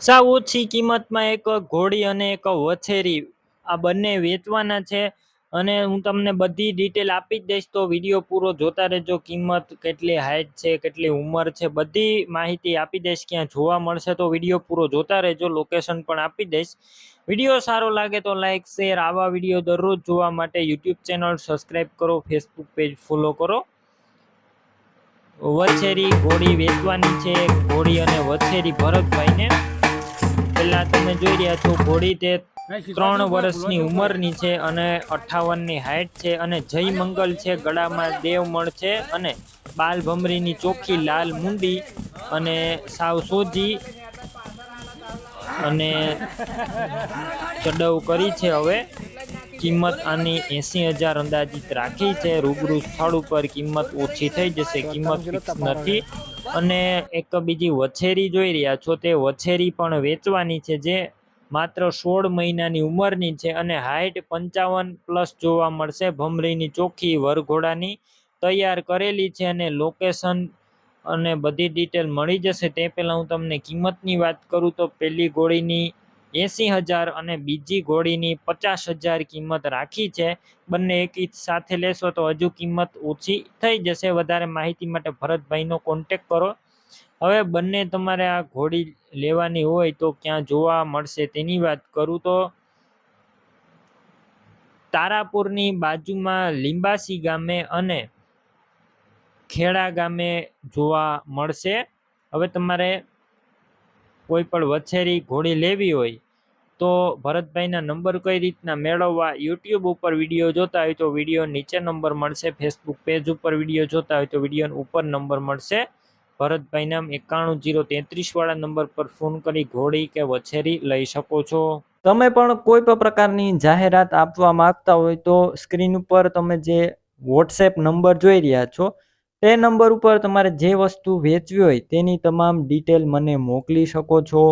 સાવ ઓછી કિંમતમાં એક ઘોડી અને એક વછેરી આ બંને વેચવાના છે અને હું તમને બધી ડિટેલ આપી જ દઈશ, તો વિડીયો પૂરો જોતા રહેજો. કિંમત કેટલી, હાઈટ છે, કેટલી ઉંમર છે, બધી માહિતી આપી દઈશ. ક્યાં જોવા મળશે તો વિડીયો પૂરો જોતા રહેજો. લોકેશન પણ આપી દઈશ. વિડીયો સારો લાગે તો લાઈક શેર. આવા વિડીયો દરરોજ જોવા માટે યુટ્યુબ ચેનલ સબસ્ક્રાઈબ કરો, ફેસબુક પેજ ફોલો કરો. વછેરી ઘોડી વેચવાની છે, ઘોડી અને વછેરી ભરતભાઈને. પેલા તમે જોઈ રહ્યા છો ઘોડી તે 3 વર્ષની ઉંમરની છે અને 58ની હાઈટ છે અને જય મંગલ છે, ગળામાં દેવમણ છે અને બાલ ભમરીની ચોખ્ખી લાલ મુંડી અને સાવ સોજી અને ચડવ કરી છે. હવે કિંમત આની 80,000 અંદાજિત રાખી છે. રૂબરૂ સ્થળ ઉપર કિંમત ઓછી થઈ જશે, કિંમત ફિક્સ નથી. અને એક બીજી વછેરી જોઈ રહ્યા છો, તે વછેરી પણ વેચવાની છે, જે માત્ર 16 મહિનાની ઉંમરની છે અને હાઈટ 55+ જોવા મળશે. ભમરીની ચોખ્ખી વરઘોડાની તૈયાર કરેલી છે અને લોકેશન અને બધી ડિટેલ મળી જશે. તે પહેલાં હું તમને કિંમતની વાત કરું તો પહેલી ઘોડીની 80,000 અને બીજી ઘોડીની 50,000 કિંમત રાખી છે. બંને એક સાથે લેશો તો હજુ કિંમત ઓછી થઈ જશે. વધારે માહિતી માટે ભરતભાઈનો કોન્ટેક કરો. હવે બંને તમારે આ ઘોડી લેવાની હોય તો ક્યાં જોવા મળશે તેની વાત કરું તો તારાપુરની બાજુમાં લીંબાસી ગામે અને ખેડા ગામે જોવા મળશે. હવે તમારે કોઈ પણ વછેરી ઘોડી લેવી હોય તો ભરતભાઈના નંબર કઈ રીતના મેળવવા, યુટ્યુબ ઉપર વિડીયો જોતા હોય તો વિડીયો નીચે નંબર મળશે, ફેસબુક પેજ ઉપર વિડીયો જોતા હોય તો વિડીયો ઉપર નંબર મળશે. ભરતભાઈ નામ 91033 વાળા નંબર પર ફોન કરી ઘોડી કે વછેરી લઈ શકો છો. તમે પણ કોઈ પણ પ્રકારની જાહેરાત આપવા માંગતા હોય તો સ્ક્રીન ઉપર તમે જે વોટ્સએપ નંબર જોઈ રહ્યા છો તે નંબર ઉપર તમારે જે વસ્તુ વેચવી હોય તેની તમામ ડિટેલ મને મોકલી શકો છો.